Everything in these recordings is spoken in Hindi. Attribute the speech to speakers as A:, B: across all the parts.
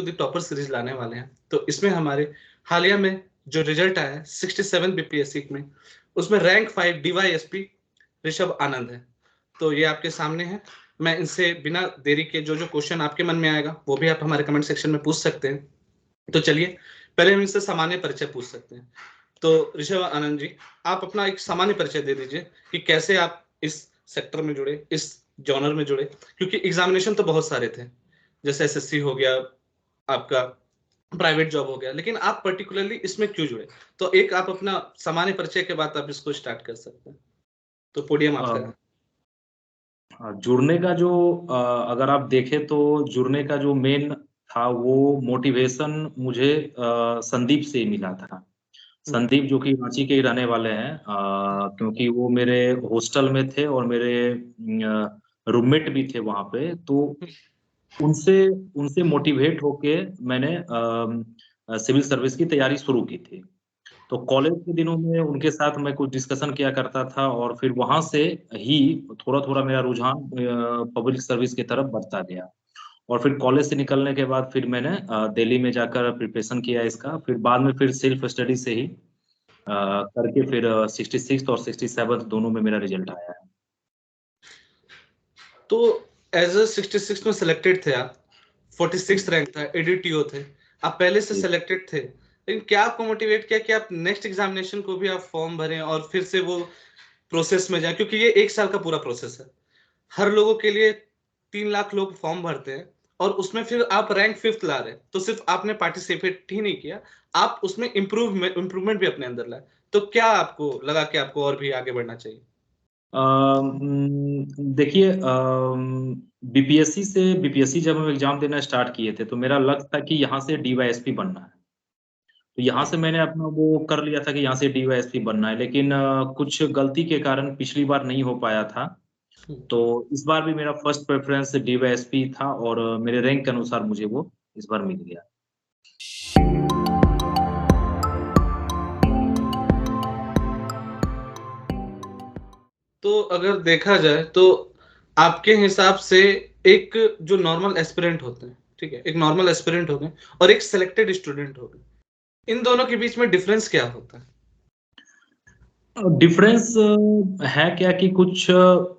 A: द टॉपर सीरीज लाने वाले हैं। तो इसमें हमारे हालिया में जो रिजल्ट आया है 67 बीपीएससी में, उसमें रैंक 5 डीवाईएसपी ऋषभ आनंद है। तो ये आपके सामने है। मैं इनसे बिना देरी के जो क्वेश्चन आपके मन में आएगा वो भी आप हमारे कमेंट सेक्शन में पूछ सकते हैं। तो चलिए पहले हम इनसे सामान्य परिचय पूछ सकते हैं। तो ऋषभ आनंद जी, आप अपना एक सामान्य परिचय दे दीजिए कि कैसे आप इस सेक्टर में जुड़े, इस जॉनर में जुड़े, क्योंकि एग्जामिनेशन तो बहुत सारे थे, जैसे एसएससी हो गया, आपका प्राइवेट जॉब हो गया, लेकिन आप पर्टिकुलरली इसमें क्यों जुड़े? तो एक आप अपना सामान्य परिचय के बाद आप इसको स्टार्ट कर सकते हैं। तो पोडियम आपका है।
B: जुड़ने का जो अगर आप देखें तो जुड़ने का जो मेन था वो मोटिवेशन मुझे संदीप से ही मिला था। संदीप जो कि रांची के ही रहने वाले हैं, क्योंकि वो मेरे हॉस्टल में थे और मेरे रूममेट भी थे वहाँ पे, तो उनसे उनसे मोटिवेट होके मैंने सिविल सर्विस की तैयारी शुरू की थी। तो कॉलेज के दिनों में उनके साथ मैं कुछ डिस्कशन किया करता था और फिर वहां से ही थोड़ा थोड़ा मेरा रुझान पब्लिक सर्विस की तरफ बढ़ता गया। और फिर कॉलेज से निकलने के बाद फिर मैंने दिल्ली में जाकर प्रिपरेशन किया इसका, फिर बाद में फिर सेल्फ स्टडी से ही करके फिर 66 और 67 दोनों में मेरा रिजल्ट आया है।
A: तो एज अ 66 में सिलेक्टेड थे आप, 46 रैंक था, एडीटीओ थे, आप पहले से सिलेक्टेड थे, लेकिन क्या आपको मोटिवेट किया कि आप नेक्स्ट एग्जामिनेशन को भी आप फॉर्म भरें और फिर से वो प्रोसेस में जाएं? क्योंकि ये 1 साल का पूरा प्रोसेस है। हर लोगों के लिए 3 लाख लोग फॉर्म भरते हैं और उसमें फिर आप रैंक 5th ला रहे हैं, तो सिर्फ आपने पार्टिसिपेट ही नहीं किया, आप उसमें इम्प्रूवमेंट भी अपने अंदर लाए। तो क्या आपको लगा कि आपको और भी आगे बढ़ना चाहिए?
B: देखिए, बीपीएससी जब हम एग्जाम देना स्टार्ट किए थे तो मेरा लक्ष्य था कि यहाँ से डीवाईएसपी बनना है। तो यहाँ से मैंने अपना वो कर लिया था कि यहाँ से डीवाईएसपी बनना है, लेकिन कुछ गलती के कारण पिछली बार नहीं हो पाया था। तो इस बार भी मेरा फर्स्ट प्रेफरेंस डीवाईएसपी था और मेरे रैंक के अनुसार मुझे वो इस बार मिल गया।
A: तो अगर देखा जाए तो आपके हिसाब से एक जो नॉर्मल एस्पिरेंट होते हैं, ठीक है, एक नॉर्मल एस्पिरेंट हो गए और एक सिलेक्टेड स्टूडेंट हो गए, इन दोनों के बीच में डिफरेंस क्या होता है?
B: डिफरेंस है क्या कि कुछ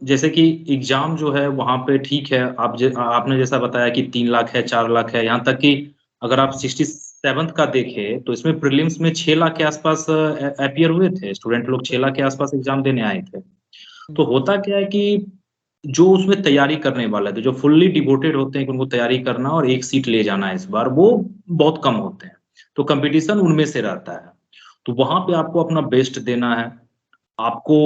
B: जैसे कि एग्जाम जो है वहाँ पे ठीक है, आपने जैसा बताया कि 3 लाख है, 4 लाख है, यहाँ तक कि अगर आप 67th का देखें तो इसमें प्रीलिम्स में 6 लाख के आसपास अपीयर हुए थे स्टूडेंट लोग, 6 लाख के आसपास एग्जाम देने आए थे। तो होता क्या है कि जो उसमें तैयारी करने वाला है, तो जो फुल्ली डिवोटेड होते हैं कि उनको तैयारी करना और एक सीट ले जाना है इस बार, वो बहुत कम होते हैं। तो कंपटीशन उनमें से रहता है। तो वहां पे आपको अपना बेस्ट देना है, आपको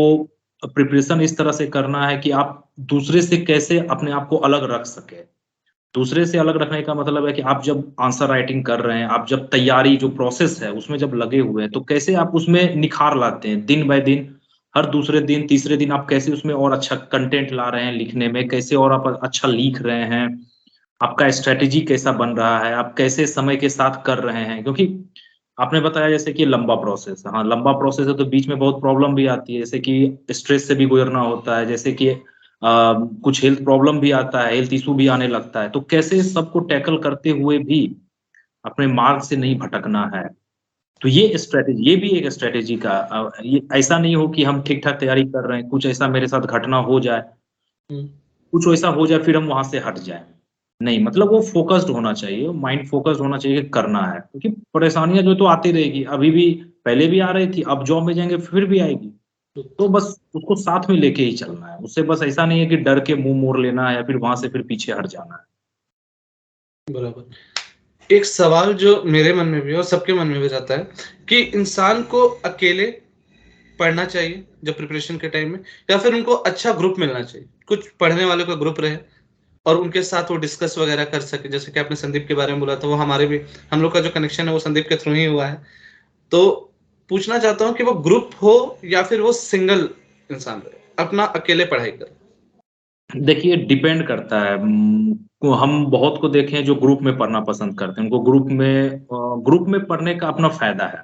B: प्रिपरेशन इस तरह से करना है कि आप दूसरे से कैसे अपने आप को अलग रख सके। दूसरे से अलग रखने का मतलब है कि आप जब आंसर राइटिंग कर रहे हैं, आप जब तैयारी जो प्रोसेस है उसमें जब लगे हुए हैं, तो कैसे आप उसमें निखार लाते हैं दिन बाय दिन। हर दूसरे दिन, तीसरे दिन आप कैसे उसमें और अच्छा कंटेंट ला रहे हैं लिखने में, कैसे और आप अच्छा लिख रहे हैं, आपका स्ट्रेटेजी कैसा बन रहा है, आप कैसे समय के साथ कर रहे हैं। क्योंकि आपने बताया जैसे कि लंबा प्रोसेस है, हाँ लंबा प्रोसेस है, तो बीच में बहुत प्रॉब्लम भी आती है, जैसे कि स्ट्रेस से भी गुजरना होता है, जैसे कि कुछ हेल्थ प्रॉब्लम भी आता है, हेल्थ इशू भी आने लगता है। तो कैसे सबको टैकल करते हुए भी अपने मार्ग से नहीं भटकना है। तो ये स्ट्रेटेजी, ये भी एक स्ट्रेटेजी का ये ऐसा नहीं हो कि हम ठीक ठाक तैयारी कर रहे हैं, कुछ ऐसा मेरे साथ घटना हो जाए, कुछ ऐसा हो जाए फिर हम वहां से हट जाए। नहीं, मतलब वो फोकस्ड होना चाहिए, माइंड फोकस्ड होना चाहिए कि करना है, क्योंकि परेशानियां जो तो आती रहेगी, अभी भी पहले भी आ रही थी, अब जॉब में जाएंगे फिर भी आएगी। तो बस उसको साथ में लेके ही चलना है, उससे बस ऐसा नहीं है कि डर के मुंह मोड़ लेना है या फिर वहां से फिर पीछे हट जाना है।
A: बराबर। एक सवाल जो मेरे मन में भी है और सबके मन में भी रहता है कि इंसान को अकेले पढ़ना चाहिए जब प्रिपरेशन के टाइम में, या फिर उनको अच्छा ग्रुप मिलना चाहिए, कुछ पढ़ने वालों का ग्रुप रहे और उनके साथ वो डिस्कस वगैरह कर सके। जैसे कि आपने संदीप के बारे में बोला था, वो हमारे भी, हम लोग का जो कनेक्शन है वो संदीप के थ्रू ही हुआ है। तो पूछना चाहता हूँ कि वो ग्रुप हो या फिर वो सिंगल इंसान रहे, अपना अकेले पढ़ाई करे।
B: देखिए, डिपेंड करता है। हम बहुत को देखे हैं जो ग्रुप में पढ़ना पसंद करते हैं, उनको ग्रुप में पढ़ने का अपना फायदा है,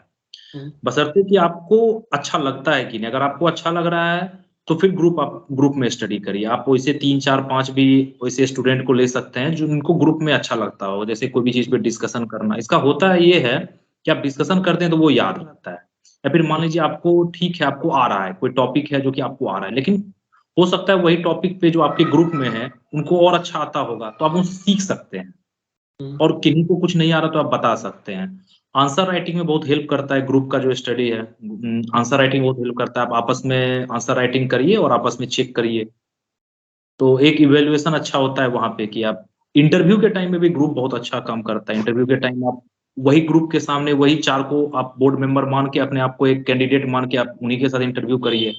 B: बशर्ते कि आपको अच्छा लगता है कि नहीं। अगर आपको अच्छा लग रहा है तो फिर आप ग्रुप में स्टडी करिए। आप वैसे 3, 4, 5 भी वैसे स्टूडेंट को ले सकते हैं जो उनको ग्रुप में अच्छा लगता हो, जैसे कोई भी चीज़ पे डिस्कशन करना। इसका होता है ये है कि आप डिस्कशन करते हैं तो वो याद रहता है। या फिर मान लीजिए आपको ठीक है, आपको आ रहा है, कोई टॉपिक है जो कि आपको आ रहा है, लेकिन हो सकता है वही टॉपिक पे जो आपके ग्रुप में है, उनको और अच्छा आता होगा, तो आप उनसे सीख सकते हैं। और किन्हीं को कुछ नहीं आ रहा तो आप बता सकते हैं। आंसर राइटिंग में बहुत हेल्प करता है ग्रुप का जो स्टडी है। आंसर राइटिंग बहुत हेल्प करता है। आप आपस में आंसर राइटिंग करिए और आपस में चेक करिए। तो एक इवैल्यूएशन अच्छा होता है वहाँ पे कि आप इंटरव्यू के टाइम में भी ग्रुप बहुत अच्छा काम करता है। इंटरव्यू के टाइम आप वही ग्रुप के सामने वही 4 को आप बोर्ड मेंबर मान के अपने आप को एक कैंडिडेट मान के आप उन्हीं के साथ इंटरव्यू करिए।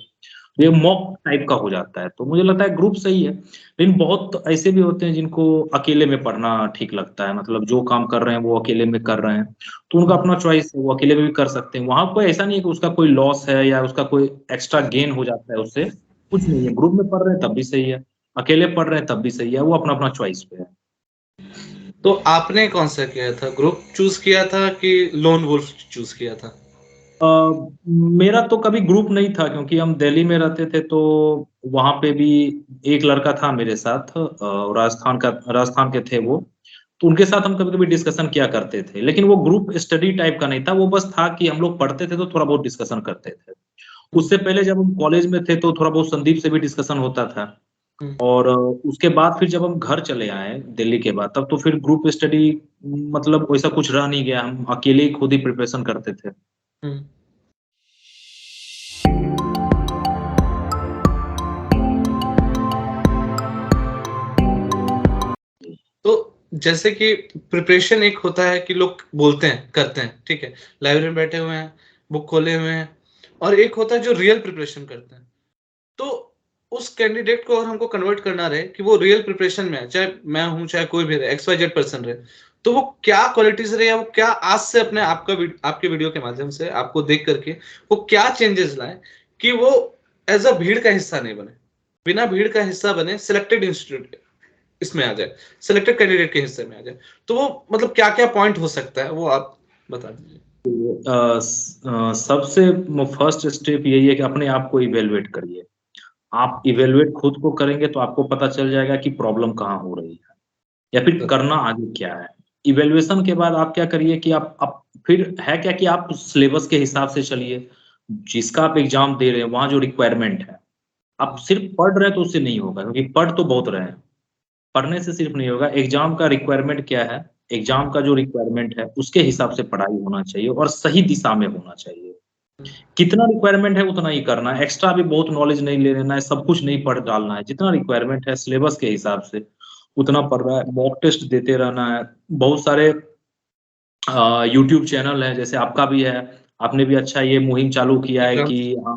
B: तो ये मॉक टाइप का हो जाता है। तो मुझे लगता है ग्रुप सही है। लेकिन बहुत ऐसे भी होते हैं जिनको अकेले में पढ़ना ठीक लगता है। मतलब जो काम कर रहे हैं वो अकेले में कर रहे हैं। तो उनका अपना चॉइस है, वो अकेले में भी कर सकते हैं। वहाँ कोई ऐसा नहीं है कि उसका कोई लॉस है या उसका कोई एक्स्ट्रा गेन हो जाता है उससे, कुछ नहीं है। ग्रुप में पढ़ रहे हैं तब भी सही है, अकेले पढ़ रहे हैं तब भी सही है, वो अपना-अपना चॉइस पे है।
A: तो आपने कौन सा किया था, ग्रुप चूज किया था कि लोन वुल्फ चूज किया था?
B: अ, मेरा तो कभी ग्रुप नहीं था क्योंकि हम दिल्ली में रहते थे, तो वहाँ पे भी एक लड़का था मेरे साथ, राजस्थान के थे वो। तो उनके साथ हम कभी-कभी डिस्कशन किया करते थे। लेकिन वो ग्रुप स्टडी टाइप का नहीं था, वो बस था कि हम लोग पढ़ते थे तो थोड़ा बहुत डिस्कशन करते थे। उससे पहले जब हम कॉलेज में थे तो थोड़ा बहुत संदीप से भी डिस्कशन होता था।
A: हम्म।
B: और उसके बाद फिर जब हम घर चले आए दिल्ली के बाद, तब तो फिर ग्रुप स्टडी मतलब वैसा कुछ रह नहीं गया। हम अकेले ही खुद ही प्रिपरेशन करते थे।
A: हम्म। तो जैसे कि प्रिपरेशन एक होता है कि लोग बोलते हैं, करते हैं, ठीक है, लाइब्रेरी में बैठे हुए हैं, बुक खोले हुए हैं, और एक होता है जो रियल प्रिपरेशन करते हैं। तो उस कैंडिडेट को अगर हमको कन्वर्ट करना रहे कि वो रियल प्रिपरेशन में है, चाहे मैं हूं, चाहे कोई भी रहे, एक्स वाई जेड पर्सन रहे, तो वो क्या क्वालिटीज रहे, या वो क्या आज से अपने आपके वीडियो के माध्यम से आपको देख करके वो क्या चेंजेस लाए कि वो एज अ भीड़ का हिस्सा नहीं बने, बिना भीड़ का हिस्सा बने, सिलेक्टेड इंस्टीट्यूट इसमें आ जाए, सिलेक्टेड कैंडिडेट के हिस्से में आ जाए। तो वो मतलब क्या क्या पॉइंट हो सकता है, वो आप बता दीजिए।
B: सबसे फर्स्ट स्टेप यही है कि अपने आप को इवेलुएट करिए। आप इवेलुएट खुद को करेंगे तो आपको पता चल जाएगा कि प्रॉब्लम कहाँ हो रही है या फिर करना आगे क्या है। इवेल्युएशन के बाद आप क्या करिए कि आप फिर है क्या कि आप सिलेबस के हिसाब से चलिए। जिसका आप एग्जाम दे रहे हैं वहाँ जो रिक्वायरमेंट है, आप सिर्फ पढ़ रहे हैं तो उससे नहीं होगा, क्योंकि पढ़ तो बहुत रहे हैं। पढ़ने से सिर्फ नहीं होगा। एग्जाम का रिक्वायरमेंट क्या है, एग्जाम का जो रिक्वायरमेंट है उसके हिसाब से पढ़ाई होना चाहिए और सही दिशा में होना चाहिए। कितना रिक्वायरमेंट है उतना ही करना है। एक्स्ट्रा भी बहुत नॉलेज नहीं ले लेना है, सब कुछ नहीं पढ़ डालना है। जितना रिक्वायरमेंट है सिलेबस के हिसाब से उतना पढ़ रहा है। मॉक टेस्ट देते रहना है। बहुत सारे यूट्यूब चैनल है, जैसे आपका भी है। आपने भी अच्छा ये मुहिम चालू किया है कि हाँ,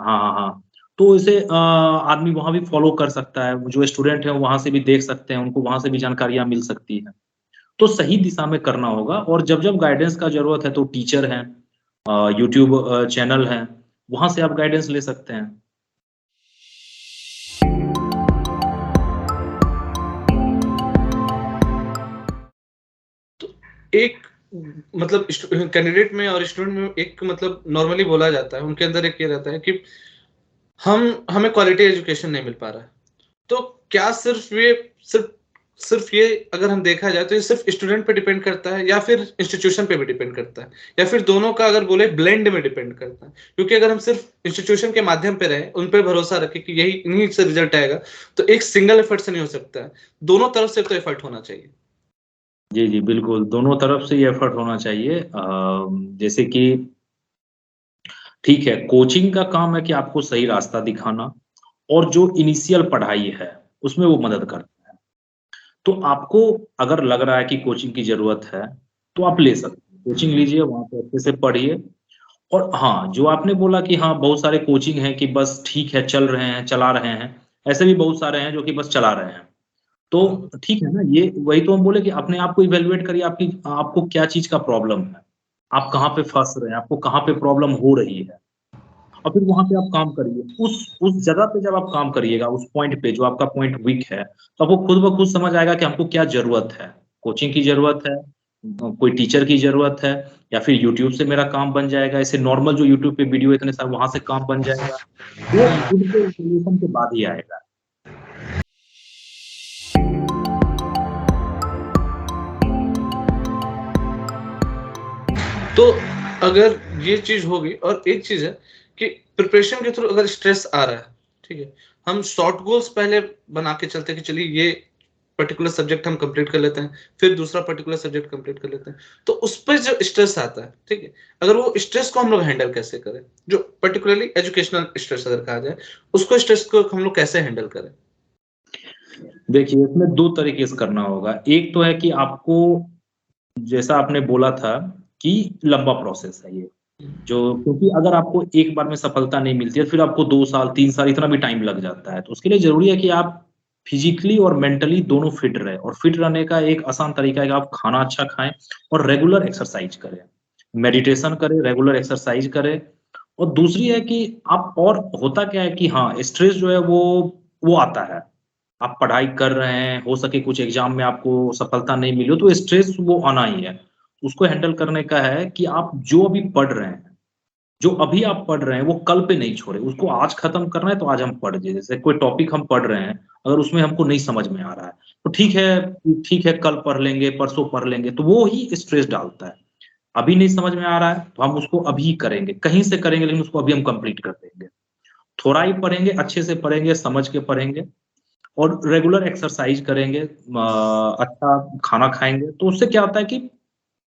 B: हाँ, हाँ, हाँ। तो इसे आदमी वहाँ भी फॉलो कर सकता है। जो स्टूडेंट है वहाँ से भी देख सकते हैं, उनको वहाँ से भी जानकारियाँ मिल सकती हैं। तो सही दिशा में करना होगा। और जब-जब गाइडेंस का ज़रूरत है तो टीचर हैं, यूट्यूब चैनल हैं, वहाँ से आप गाइडेंस ले सकते हैं।
A: तो एक मतलब कैंडिडेट में और स्टूडेंट में एक मतलब नॉर्मली बोला जाता है, उनके अंदर एक ये रहता है कि हमें क्वालिटी एजुकेशन नहीं मिल पा रहा है। तो क्या सिर्फ सिर्फ ये अगर हम देखा जाए तो ये सिर्फ स्टूडेंट पे डिपेंड करता है, या फिर इंस्टीट्यूशन पे भी डिपेंड करता है, या फिर दोनों का अगर बोले ब्लेंड में डिपेंड करता है? क्योंकि अगर हम सिर्फ इंस्टीट्यूशन के माध्यम पे रहे, उन पे भरोसा रखे कि यही इन्हीं से रिजल्ट आएगा, तो एक सिंगल एफर्ट से नहीं हो सकता है। दोनों तरफ से तो एफर्ट होना चाहिए।
B: जी, जी, बिल्कुल, दोनों तरफ से ही एफर्ट होना चाहिए। जैसे कि ठीक है, कोचिंग का काम है कि आपको सही रास्ता दिखाना, और जो इनिशियल पढ़ाई है, उसमें वो मदद करता है। तो आपको अगर लग रहा है कि कोचिंग की ज़रूरत है, तो आप ले सकते हैं। कोचिंग लीजिए, वहाँ पे अच्छे से पढ़िए। और हाँ, जो आपने बोला कि हाँ, बहुत सारे कोचिंग हैं कि बस ठीक है, चल रहे हैं, चला रहे हैं। ऐसे भी बहुत सारे हैं जो कि बस चला रहे हैं। तो ठीक है ना, ये वही तो हम बोले कि अपने आप को इवैल्यूएट करिए, आपको क्या चीज़ का प्रॉब्लम है? आप कहाँ पे फँस रहे हैं? आपको कहाँ पे प्रॉब्लम हो रही है? और फिर वहाँ पे आप काम करिए। उस जगह पे जब आप काम करिएगा, उस पॉइंट पे जो आपका पॉइंट वीक है, तो आपको खुद ब खुद समझ आएगा कि हमको क्या ज़रूरत है। कोचिंग की ज़रूरत है, कोई टीचर की जरूरत है, या फिर यूट्यूब से मेरा काम बन जाएगा, ऐसे नॉर्मल जो यूट्यूब पे वीडियो इतने सारे वहां से काम बन जाएगा, वो खुद के सोल्यूशन के बाद ही आएगा।
A: तो अगर ये चीज होगी, और एक चीज है कि प्रिपरेशन के थ्रू अगर स्ट्रेस आ रहा है, ठीक है, हम शॉर्ट गोल्स पहले बना के चलते हैं कि चलिए ये पर्टिकुलर सब्जेक्ट हम कंप्लीट कर लेते हैं, फिर दूसरा पर्टिकुलर सब्जेक्ट कंप्लीट कर लेते हैं, तो उस पर जो स्ट्रेस आता है, ठीक है, अगर वो स्ट्रेस को हम लोग हैंडल कैसे करें, जो पर्टिकुलरली एजुकेशनल स्ट्रेस अगर कहा जाए, उसको स्ट्रेस को हम लोग कैसे हैंडल करें?
B: देखिए, इसमें 2 तरीके से करना होगा। एक तो है कि आपको, जैसा आपने बोला था कि लंबा प्रोसेस है ये, क्योंकि अगर आपको एक बार में सफलता नहीं मिलती है, फिर आपको 2 साल, 3 साल इतना भी टाइम लग जाता है। तो उसके लिए ज़रूरी है कि आप फिज़िकली और मेंटली दोनों फिट रहें, और फिट रहने का एक आसान तरीका है कि आप खाना अच्छा खाएँ और रेगुलर एक्सरसाइज करें। मेडिटेशन करें, रेगुलर एक्सरसाइज करें, और दूसरी है कि आप, और होता क्या है कि हाँ, स्ट्रेस जो है वो आता है। आप पढ़ाई कर रहे हैं, हो सके कुछ एग्ज़ाम में आपको सफलता नहीं मिली हो, तो स्ट्रेस वो आना ही है। उसको हैंडल करने का है कि आप जो अभी पढ़ रहे हैं, जो अभी आप पढ़ रहे हैं, वो कल पे नहीं छोड़ें। उसको आज खत्म करना है तो आज हम पढ़ लें। जैसे कोई टॉपिक हम पढ़ रहे हैं, अगर उसमें हमको नहीं समझ में आ रहा है, तो ठीक है, कल पढ़ लेंगे, परसों पढ़ लेंगे, तो वो ही स्ट्रेस डालता है। अभी नहीं समझ में आ रहा है, तो हम उसको अभी करेंगे, कहीं से करेंगे, लेकिन उसको अभी हम कंप्लीट कर देंगे। थोड़ा ही पढ़ेंगे, अच्छे से पढ़ेंगे, समझ के पढ़ेंगे, और रेगुलर एक्सरसाइज करेंगे, अच्छा खाना खाएँगे, तो उससे क्या होता है कि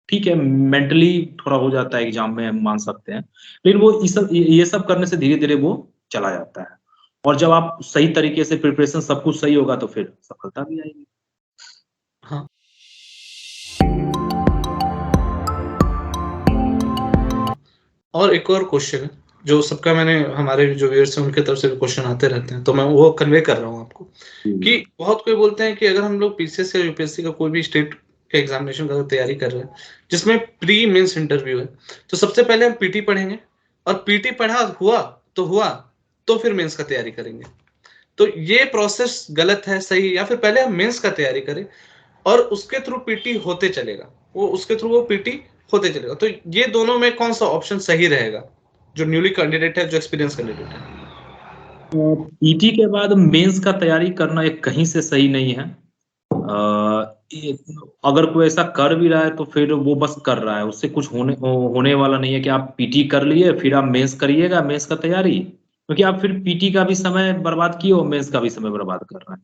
B: ठीक है, मेंटली थोड़ा हो जाता है एग्ज़ाम में, हम मान सकते हैं। लेकिन वो ये सब करने से धीरे-धीरे वो चला जाता है। और जब आप सही तरीके से प्रिपरेशन सब कुछ सही होगा, तो फिर सफलता भी आएगी।
A: हाँ। और एक और क्वेश्चन है, जो सबका, मैंने हमारे जो व्यूअर्स हैं उनके तरफ से भी क्वेश्चन आते रहते हैं, तो मैं वो कन्वे कर रहा हूँ आपको, कि बहुत कोई बोलते हैं कि अगर हम लोग पीसीएस या यूपीएससी का कोई भी स्टेट के एग्जामिनेशन का तैयारी कर रहे हैं, जिसमें प्री मेंस इंटरव्यू है, तो सबसे पहले हम पीटी पढ़ेंगे, और पीटी पढ़ा हुआ तो फिर मेंस का तैयारी करेंगे। तो ये प्रोसेस गलत है, सही, या फिर पहले हम मेंस का तैयारी करें और उसके थ्रू पीटी होते चलेगा, वो पीटी होते चलेगा? तो ये दोनों में कौन सा ऑप्शन सही रहेगा, जो न्यूली कैंडिडेट है, जो एक्सपीरियंस कैंडिडेट है?
B: पीटी के बाद मेंस का तैयारी करना एक कहीं से सही नहीं है। अगर कोई ऐसा कर भी रहा है, तो फिर वो बस कर रहा है, उससे कुछ होने वाला नहीं है कि आप पीटी कर लिए, फिर आप मेंस करिएगा, मेंस का तैयारी। क्योंकि आप फिर पीटी का भी समय बर्बाद किए और मेंस का भी समय बर्बाद कर रहे हैं।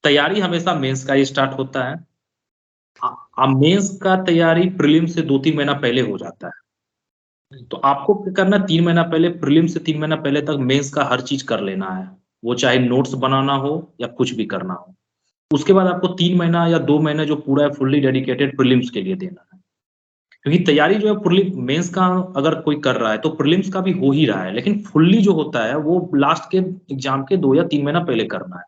B: तैयारी हमेशा मेंस का ही स्टार्ट होता है। मेंस का तैयारी प्रीलिम से 2-3 महीना पहले हो जाता है। तो आपको क्या करना, 3 महीना पहले, प्रीलिम से 3 महीना पहले तक मेंस का हर चीज़ कर लेना है। वो चाहे नोट्स बनाना हो या कुछ भी करना हो। उसके बाद आपको 3 महीना या 2 महीने जो पूरा है फुल्ली डेडिकेटेड प्रीलिम्स के लिए देना है। क्योंकि तैयारी जो है मेंस का अगर कोई कर रहा है, तो प्रीलिम्स का भी हो ही रहा है, लेकिन फुल्ली जो होता है वो लास्ट के एग्ज़ाम के 2 या 3 महीना पहले करना है।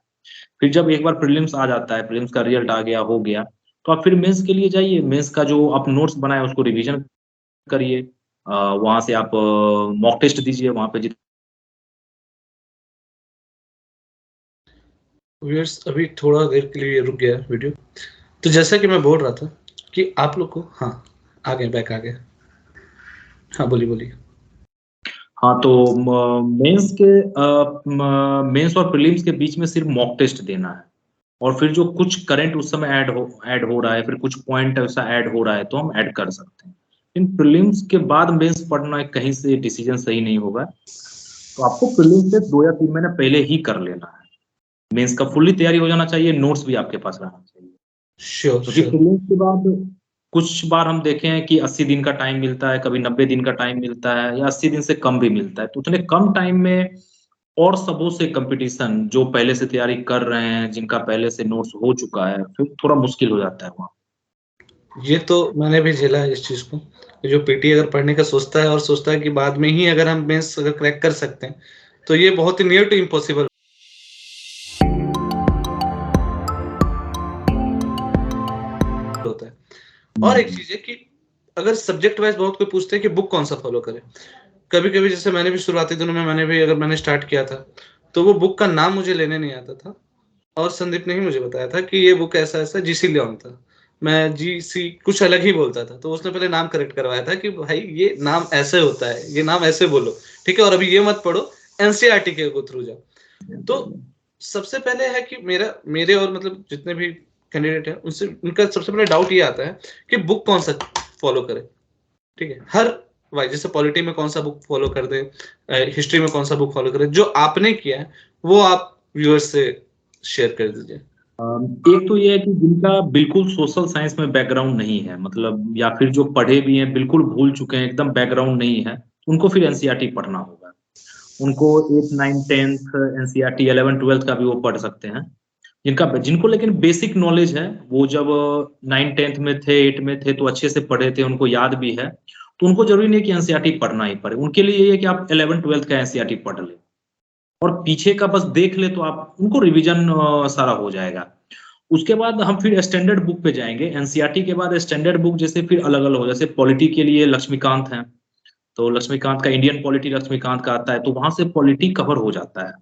B: फिर जब एक बार प्रीलिम्स आ जाता है, प्रीलिम्स का रिजल्ट आ गया, हो गया, तो आप फिर मेंस के लिए जाइए। मेंस का जो आप नोट्स बनाए उसको रिवीजन करिए। वहाँ से आप मॉक टेस्ट दीजिए, वहाँ पे
A: व्यूअर्स, अभी थोड़ा देर के लिए रुक गया वीडियो। तो जैसा कि मैं बोल रहा था कि आप लोग को, हाँ, आ गए, बैक आ गए। हाँ, बोलिए।
B: हाँ, तो मेंस और प्रीलिम्स के बीच में सिर्फ मॉक टेस्ट देना है, और फिर जो कुछ करंट उस समय ऐड हो रहा है, फिर कुछ पॉइंट ऐसा ऐड हो रहा है, तो हम ऐड कर सकते हैं। इन प्रीलिम्स के बाद मेंस पढ़ना कहीं से डिसीजन सही नहीं होगा। तो आपको प्रीलिम्स से 2 या 3 महीने पहले ही कर लेना है। मेंस का फुल्ली तैयारी हो जाना चाहिए, नोट्स भी आपके पास रहना चाहिए।
A: श्योर,
B: क्योंकि
A: श्योर।
B: प्रीलिम्स के बाद कुछ बार हम देखे हैं कि 80 दिन का टाइम मिलता है, कभी 90 दिन का टाइम मिलता है, या 80 दिन से कम भी मिलता है। तो उतने कम टाइम में और सबों से कॉम्पिटिशन, जो पहले से तैयारी कर रहे हैं, जिनका पहले से नोट्स हो चुका है, फिर थोड़ा मुश्किल हो जाता है वहाँ।
A: ये तो मैंने भी झेला है इस चीज़ को, कि जो पीटी अगर पढ़ने का सोचता है और सोचता है कि बाद में ही अगर हम मेंस अगर क्रैक कर सकते हैं, तो ये बहुत ही नियर टू इम्पॉसिबल होता है। और एक चीज़ है कि अगर सब्जेक्ट वाइज़ बहुत कोई पूछते हैं कि बुक कौन-सा फ़ॉलो करें। कभी-कभी जैसे मैंने भी शुरुआती दिनों में मैंने स्टार्ट किया था, तो वो बुक का नाम मुझे लेने नहीं आता था, और संदीप ने ही मुझे बताया था कि ये बुक ऐसा-ऐसा जीसी लियोन था। मैं जी सी कुछ अलग ही बोलता था, तो उसने पहले नाम करेक्ट करवाया था कि भाई ये नाम ऐसे होता है, ये नाम ऐसे बोलो, ठीक है, और अभी ये मत पढ़ो, एनसीईआरटी के थ्रू जाओ। तो सबसे पहले है कि मेरे और मतलब जितने भी कैंडिडेट हैं उनसे उनका सबसे पहले डाउट ये आता है कि बुक कौन सा फॉलो करे, ठीक है, हर भाई जैसे पॉलिटी में कौन सा बुक फॉलो कर दे, हिस्ट्री में कौन सा बुक फॉलो करे, जो आपने किया है वो आप व्यूअर्स से शेयर कर दीजिए।
B: एक तो ये है कि जिनका बिल्कुल सोशल साइंस में बैकग्राउंड नहीं है, मतलब या फिर जो पढ़े भी हैं बिल्कुल भूल चुके हैं, एकदम बैकग्राउंड नहीं है, उनको फिर एनसीईआरटी पढ़ना होगा। उनको 8, 9, 10th एनसीईआरटी 11, 12th का भी वो पढ़ सकते हैं। जिनको लेकिन बेसिक नॉलेज है, वो जब 9, 10th में थे, 8 में थे तो अच्छे से पढ़े थे, उनको याद भी है, तो उनको जरूरी नहीं कि एनसीईआरटी पढ़ना ही पड़े। उनके लिए ये है कि आप 11, 12th का एनसीईआरटी पढ़ ले और पीछे का बस देख ले, तो आप उनको रिवीजन सारा हो जाएगा। उसके बाद हम फिर स्टैंडर्ड बुक पे जाएंगे। एनसीईआरटी के बाद स्टैंडर्ड बुक जैसे फिर अलग अलग हो, जैसे पॉलिटी के लिए लक्ष्मीकांत है, तो लक्ष्मीकांत का इंडियन पॉलिटी लक्ष्मीकांत का आता है, तो वहां से पॉलिटी कवर हो जाता है।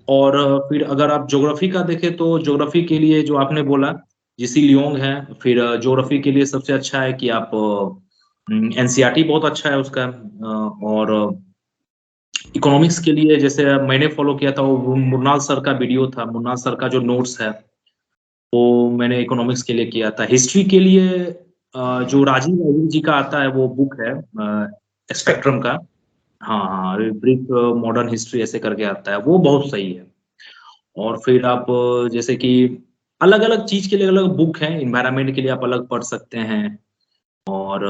B: और फिर अगर आप ज्योग्राफी का देखें तो ज्योग्राफी के लिए जो आपने बोला जीसी लियोंग है। फिर ज्योग्राफी के लिए सबसे अच्छा है कि आप एनसीईआरटी बहुत अच्छा है उसका। और इकोनॉमिक्स के लिए जैसे मैंने फॉलो किया था, वो मुन्नाल सर का वीडियो था, मुन्नाल सर का जो नोट्स है वो मैंने इकोनॉमिक्स के लिए किया था। हिस्ट्री के लिए जो राजीव अय्यर जी का आता है वो बुक है स्पेक्ट्रम का। हाँ हाँ, ब्रीफ मॉडर्न हिस्ट्री ऐसे करके आता है, वो बहुत सही है। और फिर आप जैसे कि अलग अलग चीज के लिए अलग बुक है, इन्वायरमेंट के लिए आप अलग पढ़ सकते हैं, और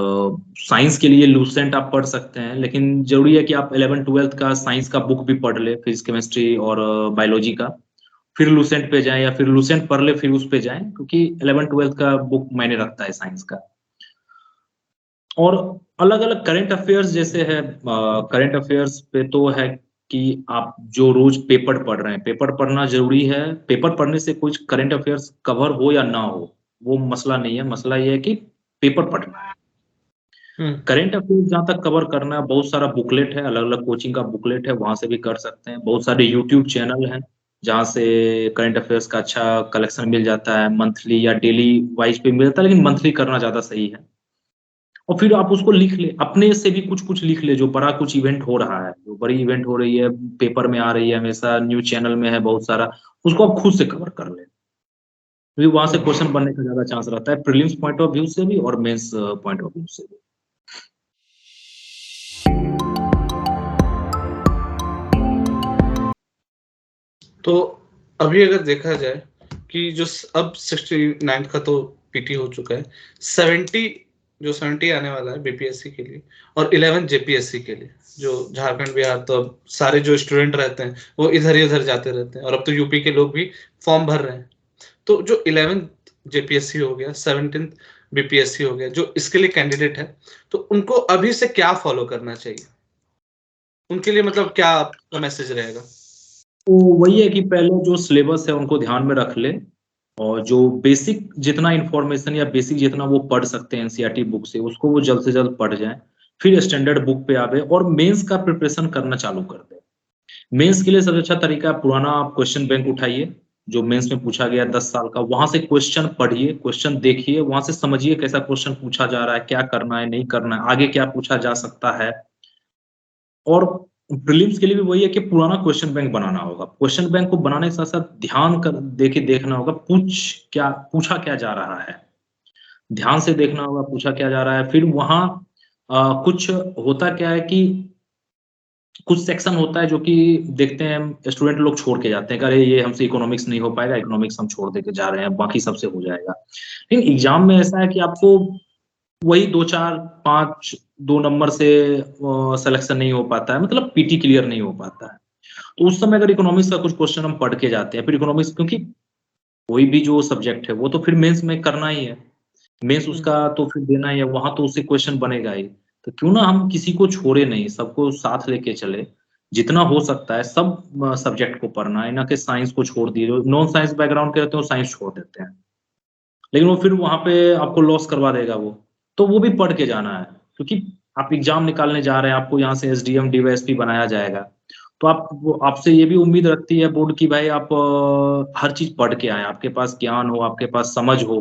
B: साइंस के लिए लूसेंट आप पढ़ सकते हैं। लेकिन जरूरी है कि आप 11, 12th का साइंस का बुक भी पढ़ ले, फिजिक्स केमिस्ट्री और बायोलॉजी का, फिर लूसेंट पे जाएं, या फिर लूसेंट पढ़ ले फिर उस पे जाएं, क्योंकि 11, 12th का बुक मायने रखता है साइंस का। और अलग अलग करंट अफेयर्स जैसे है, करंट अफेयर्स पे तो है कि आप जो रोज पेपर पढ़ रहे हैं, पेपर पढ़ना जरूरी है। पेपर पढ़ने से कुछ करंट अफेयर्स कवर हो या ना हो वो मसला नहीं है, मसला ये है कि पेपर पढ़ना है। करंट अफेयर्स जहाँ तक कवर करना है, बहुत सारा बुकलेट है, अलग अलग कोचिंग का बुकलेट है, वहां से भी कर सकते हैं। बहुत सारे यूट्यूब चैनल हैं जहाँ से करंट अफेयर्स का अच्छा कलेक्शन मिल जाता है, मंथली या डेली वाइज पे मिलता है, लेकिन मंथली करना ज्यादा सही है। और फिर आप उसको लिख ले, अपने से भी कुछ कुछ लिख ले, जो बड़ा कुछ इवेंट हो रहा है, जो बड़ी इवेंट हो रही है, पेपर में आ रही है हमेशा, न्यूज चैनल में है बहुत सारा, उसको आप खुद से कवर कर ले, क्योंकि वहां से क्वेश्चन बनने का ज्यादा चांस रहता है, प्रीलिम्स पॉइंट ऑफ व्यू से भी और मेंस पॉइंट ऑफ व्यू से भी।
A: तो अभी अगर देखा जाए कि जो अब 69 का तो पीटी हो चुका है, 70 आने वाला है बीपीएससी के लिए, और 11 जेपीएससी के लिए, जो झारखंड बिहार, तो अब सारे जो स्टूडेंट रहते हैं वो इधर ही उधर जाते रहते हैं, और अब तो यूपी के लोग भी फॉर्म भर रहे हैं। तो जो 11 जेपीएससी हो गया, 17 बीपीएससी हो गया, जो इसके लिए कैंडिडेट है, तो उनको अभी से क्या फॉलो करना चाहिए, उनके लिए मतलब क्या आपका मैसेज रहेगा?
B: तो वही है कि पहले जो सिलेबस है उनको ध्यान में रख ले, और जो बेसिक जितना इंफॉर्मेशन या बेसिक जितना वो पढ़ सकते हैं एनसीईआरटी बुक से, उसको वो जल्द से जल्द पढ़ जाएं। फिर स्टैंडर्ड बुक पे आवे और मेंस का प्रिपरेशन करना चालू कर दे। मेंस के लिए सबसे अच्छा तरीका पुराना क्वेश्चन बैंक उठाइए, जो मेंस में पूछा गया 10 साल का, वहां से क्वेश्चन पढ़िए, क्वेश्चन देखिए, वहां से समझिए कैसा क्वेश्चन पूछा जा रहा है, क्या करना है नहीं करना है, आगे क्या पूछा जा सकता है। और प्रीलिम्स के लिए भी वही है कि पुराना क्वेश्चन बैंक बनाना होगा। क्वेश्चन बैंक को बनाने के साथ साथ ध्यान कर देके देखना होगा पूछा क्या जा रहा है, ध्यान से देखना होगा पूछा क्या जा रहा है। फिर वहां कुछ होता क्या है कि कुछ सेक्शन होता है जो कि देखते हैं स्टूडेंट लोग छोड़ के जाते हैं, अरे ये हमसे इकोनॉमिक्स नहीं हो पाएगा, इकोनॉमिक्स हम छोड़ देके जा रहे हैं, बाकी सबसे हो जाएगा। लेकिन एग्जाम में ऐसा है कि आपको वही 2, 4, 5, 2 नंबर से सिलेक्शन नहीं हो पाता है, मतलब पीटी क्लियर नहीं हो पाता है। तो उस समय अगर इकोनॉमिक्स का कुछ क्वेश्चन हम पढ़ के जाते हैं, फिर इकोनॉमिक्स, क्योंकि कोई भी जो सब्जेक्ट है वो तो फिर मेंस में करना ही है, मेंस उसका तो फिर देना ही है, वहां तो उससे क्वेश्चन बनेगा ही। तो क्यों ना हम किसी को छोड़े नहीं, सबको साथ लेके चले, जितना हो सकता है सब सब्जेक्ट को पढ़ना है, ना कि साइंस को छोड़ दिए। जो नॉन साइंस बैकग्राउंड के रहते हैं वो साइंस छोड़ देते हैं, लेकिन वो फिर वहां पे आपको लॉस करवा देगा वो। तो वो भी पढ़ के जाना है, क्योंकि आप एग्जाम निकालने जा रहे हैं, आपको यहाँ से एसडीएम डीवाईएसपी बनाया जाएगा। तो आपसे ये भी उम्मीद रखती है बोर्ड की भाई आप हर चीज पढ़ के आए, आपके पास ज्ञान हो, आपके पास समझ हो।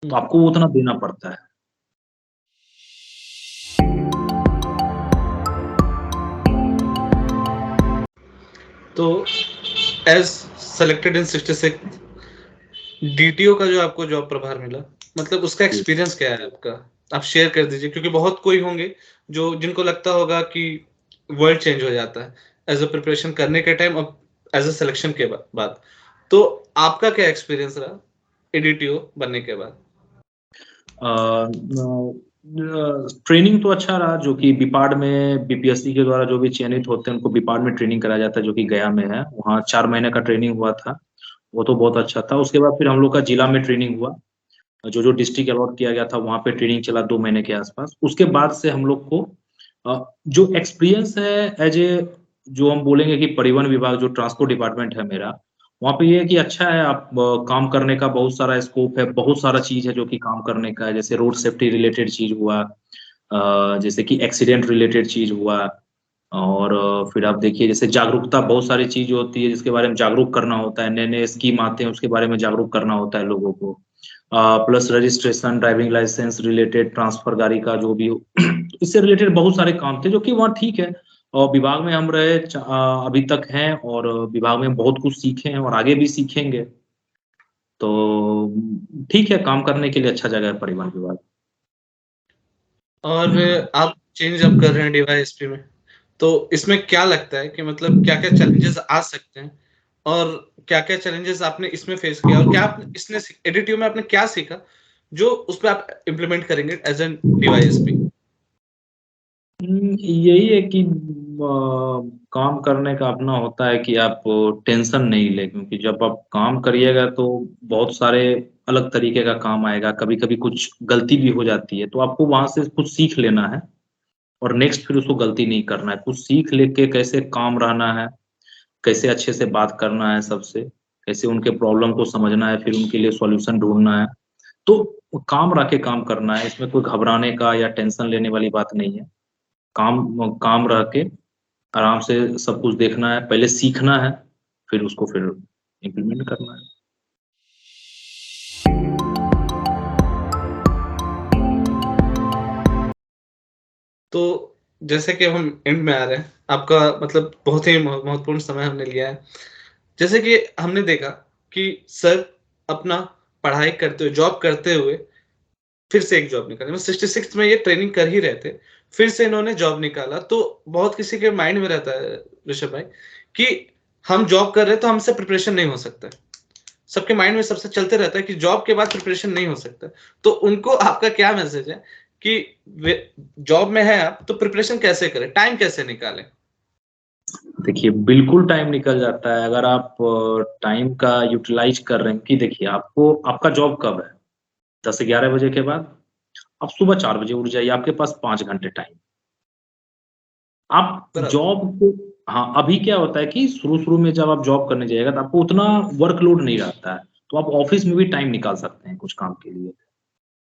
B: तो आपको वो उतना देना पड़ता है।
A: तो एज सेलेक्टेड इन 66 डीटीओ का जो आपको जॉब प्रभार मिला, मतलब उसका एक्सपीरियंस क्या है आपका? आप शेयर कर दीजिए, क्योंकि बहुत कोई होंगे जो जिनको लगता होगा कि वर्ल्ड चेंज हो जाता है एज अ प्रिपरेशन करने के टाइम और एज अ सिलेक्शन के बाद। तो आपका क्या एक्सपीरियंस रहा एडीटीओ बनने के बाद?
B: ट्रेनिंग तो अच्छा रहा, जो कि बीपाड में बीपीएससी के द्वारा जो भी चयनित होते हैं उनको बीपाड में ट्रेनिंग कराया जाता है, जो कि गया में है। वहाँ 4 महीने का ट्रेनिंग हुआ था, वो तो बहुत अच्छा था। उसके बाद फिर हम लोग का जिला में ट्रेनिंग हुआ, जो डिस्ट्रिक्ट अलॉट किया गया था वहाँ पे ट्रेनिंग चला 2 महीने के आसपास। उसके बाद से हम लोग को जो एक्सपीरियंस है एज ए, जो हम बोलेंगे कि परिवहन विभाग जो ट्रांसपोर्ट डिपार्टमेंट है मेरा, वहाँ पे ये है कि अच्छा है, आप काम करने का बहुत सारा स्कोप है, बहुत सारा चीज़ है जो कि काम करने का है। जैसे रोड सेफ्टी रिलेटेड चीज़ हुआ, जैसे कि एक्सीडेंट रिलेटेड चीज़ हुआ, और फिर आप देखिए जैसे जागरूकता, बहुत सारी चीज़ होती है जिसके बारे में जागरूक करना होता है, नए-नए स्कीम आते हैं उसके बारे में जागरूक करना होता है लोगों को। Plus registration, driving licence related, transfer गाड़ी का जो भी हो इससे रिलेटेड बहुत सारे काम थे जो कि वहाँ ठीक है। और विभाग में हम रहे अभी तक हैं, और विभाग में बहुत कुछ सीखे हैं और आगे भी सीखेंगे। तो ठीक है, काम करने के लिए अच्छा जगह है परिवहन विभाग।
A: और आप चेंज अब कर रहे हैं डीवाईएसपी में, तो इसमें क्या लगता है कि मतलब क्या-क्या चैलेंजेस आ सकते हैं और क्या-क्या चैलेंजेस आपने इसमें फेस किया और क्या आपने इसने एडीटीओ में आपने क्या सीखा जो उसपे आप इम्प्लीमेंट करेंगे एज एन डीवाईएसपी?
B: यही है कि काम करने का अपना होता है कि आप टेंशन नहीं लें, क्योंकि जब आप काम करिएगा तो बहुत सारे अलग तरीके का काम आएगा, कभी-कभी कुछ गलती भी हो जाती है, तो आपको वहाँ से कुछ सीख लेना है और नेक्स्ट फिर उसको गलती नहीं करना है। कुछ सीख लेके कैसे काम रहना है, कैसे अच्छे से बात करना है सबसे, कैसे उनके प्रॉब्लम को समझना है, फिर उनके लिए सॉल्यूशन ढूँढना है। तो काम रह के काम करना है, इसमें कोई घबराने का या टेंशन लेने वाली बात नहीं है। काम काम रह के आराम से सब कुछ देखना है, पहले सीखना है, फिर उसको फिर इम्प्लीमेंट करना है।
A: तो जैसे कि अब हम एंड में आ रहे हैं, आपका मतलब बहुत ही महत्वपूर्ण समय हमने लिया है। जैसे कि हमने देखा कि सर अपना पढ़ाई करते हुए, जॉब करते हुए फिर से एक जॉब निकाली। मतलब 66 में ये ट्रेनिंग कर ही रहे थे, फिर से इन्होंने जॉब निकाला। तो बहुत किसी के माइंड में रहता है ऋषभ भाई कि हम जॉब कर रहे हैं तो हमसे प्रिपरेशन नहीं हो सकता है। सबके माइंड में सबसे चलते रहता है कि जॉब के बाद प्रिपरेशन नहीं हो सकता। तो उनको आपका क्या मैसेज है कि वे जॉब में है आप तो प्रिपरेशन कैसे करें? टाइम कैसे निकालें?
B: देखिए, बिल्कुल टाइम निकल जाता है अगर आप टाइम का यूटिलाइज़ कर रहे हैं, कि देखिए आपको आपका जॉब कब है? 10 से 11 बजे के बाद। आप सुबह 4 बजे उठ जाइए, आपके पास 5 घंटे टाइम। आप
A: बराबर।
B: जॉब को, हाँ, अभी क्या होता है कि शुरू-शुरू में जब आप जॉब करने जाइएगा तो आपको उतना वर्कलोड नहीं रहता है, तो आप ऑफ़िस में भी टाइम निकाल सकते हैं कुछ काम के लिए।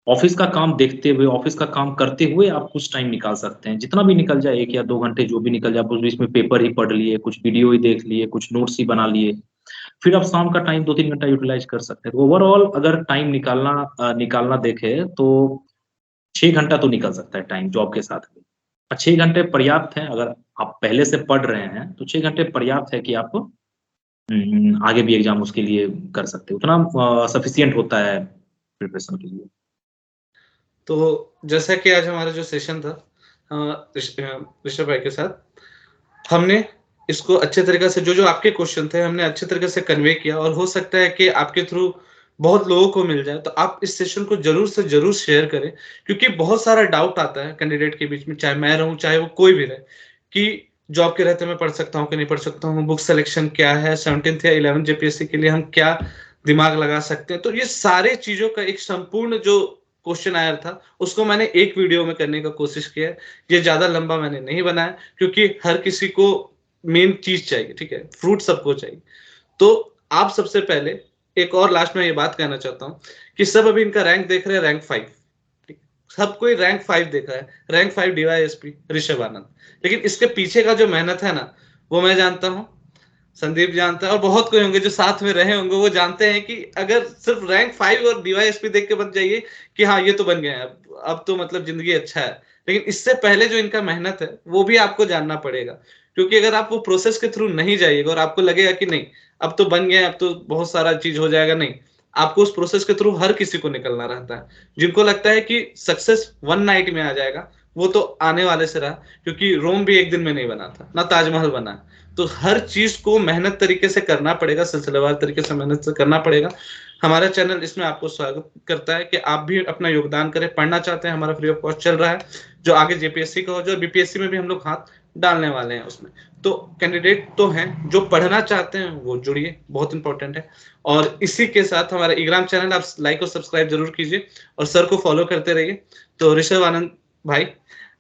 B: ऑफ़िस का काम देखते हुए, ऑफ़िस का काम करते हुए आप कुछ टाइम निकाल सकते हैं। जितना भी निकल जाए 1 या 2 घंटे जो भी निकल जाए, आप उस बीच में पेपर ही पढ़ लिए, कुछ वीडियो ही देख लिए, कुछ नोट्स ही बना लिए। फिर आप शाम का टाइम 2-3 घंटा यूटिलाइज़ कर सकते हैं। तो ओवरऑल अगर टाइम निकालना देखें तो 6 घंटा तो निकल सकता है टाइम जॉब के साथ में। 6 घंटे पर्याप्त हैं, अगर आप पहले से पढ़ रहे हैं, तो 6 घंटे पर्याप्त है कि आप आगे भी एग्ज़ाम उसके लिए कर सकते हैं। उतना सफिशिएंट होता है प्रिपरेशन के लिए।
A: तो जैसा कि आज हमारा जो सेशन था ऋषभ भाई के साथ, हमने इसको अच्छे तरीके से जो-जो आपके क्वेश्चन थे, हमने अच्छे तरीके से कन्वे किया और हो सकता है कि आपके थ्रू बहुत लोगों को मिल जाए। तो आप इस सेशन को ज़रूर से ज़रूर शेयर करें, क्योंकि बहुत सारा डाउट आता है कैंडिडेट के बीच में, चाहे मैं रहूँ, चाहे वो कोई भी रहे, कि जॉब के रहते मैं पढ़ सकता हूँ कि नहीं पढ़ सकता हूँ, बुक सिलेक्शन क्या है, 17th या 11th जेपीएससी के लिए हम क्या दिमाग लगा सकते हैं। तो ये सारे चीज़ों का एक संपूर्ण जो क्वेश्चन आयर था, उसको मैंने एक वीडियो में करने का कोशिश किया है। ये ज़्यादा लंबा मैंने नहीं बनाया, क्योंकि हर किसी को मेन चीज़ चाहिए, ठीक है? फ्रूट सबको चाहिए। तो आप सबसे पहले एक और लास्ट में ये बात कहना चाहता हूँ कि सब अभी इनका रैंक देख रहे हैं, रैंक 5, ठीक? सब कोई रैंक 5 देख रहा है, रैंक 5 डीवाईएसपी ऋषभ आनंद। लेकिन इसके पीछे का जो मेहनत है ना, वो मैं जानता हूँ। संदीप जानता है और बहुत कोई होंगे जो साथ में रहे होंगे, वो जानते हैं कि अगर सिर्फ रैंक 5 और डीवाईएसपी देख के बच जाइए कि हाँ ये तो बन गए हैं, अब तो मतलब जिंदगी अच्छा है, लेकिन इससे पहले जो इनका मेहनत है वो भी आपको जानना पड़ेगा। क्योंकि अगर आप वो प्रोसेस के थ्रू नहीं जाइएगा और आपको लगेगा कि नहीं अब तो बन गए, अब तो बहुत सारा चीज हो जाएगा, नहीं, आपको उस प्रोसेस के थ्रू हर किसी को निकलना रहता है। जिनको लगता है कि सक्सेस वन नाइट में आ जाएगा, वो तो आने वाले से रहा, क्योंकि रोम भी एक दिन में नहीं बना था, ना ताजमहल बना। तो हर चीज को मेहनत तरीके से करना पड़ेगा, सिलसिलेवार तरीके से मेहनत से करना पड़ेगा। हमारा चैनल इसमें आपको स्वागत करता है कि आप भी अपना योगदान करें। पढ़ना चाहते हैं, हमारा फ्री ऑफ कॉस्ट चल रहा है, जो आगे जेपीएससी का हो जाए, बीपीएससी में भी हम लोग हाथ डालने वाले हैं उसमें। तो कैंडिडेट तो हैं, जो पढ़ना चाहते हैं वो जुड़िए, बहुत इंपॉर्टेंट है। और इसी के साथ हमारा इग्राम चैनल आप लाइक और सब्सक्राइब जरूर कीजिए और सर को फॉलो करते रहिए। तो ऋषभ आनंद भाई,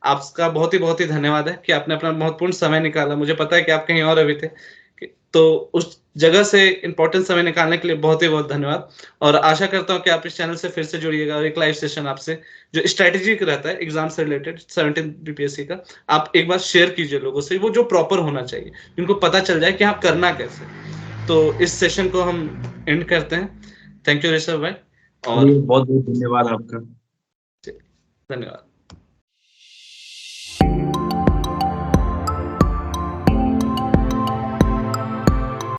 A: आपका बहुत ही धन्यवाद है कि आपने अपना महत्वपूर्ण समय निकाला। मुझे पता है कि आप कहीं और अभी थे, तो उस जगह से इंपॉर्टेंट समय निकालने के लिए बहुत ही धन्यवाद। और आशा करता हूं कि आप इस चैनल से फिर से जुड़िएगा और एक लाइव सेशन आपसे जो स्ट्रेटेजिक रहता है एग्जाम से रिलेटेड 17 बीपीएससी का, आप एक बार शेयर कीजिए लोगों से, वो जो प्रॉपर होना चाहिए, जिनको पता चल जाए कि आप करना कैसे। तो इस सेशन को हम एंड करते हैं। थैंक यू ऋषभ भाई, और
B: बहुत बहुत धन्यवाद आपका।
A: धन्यवाद।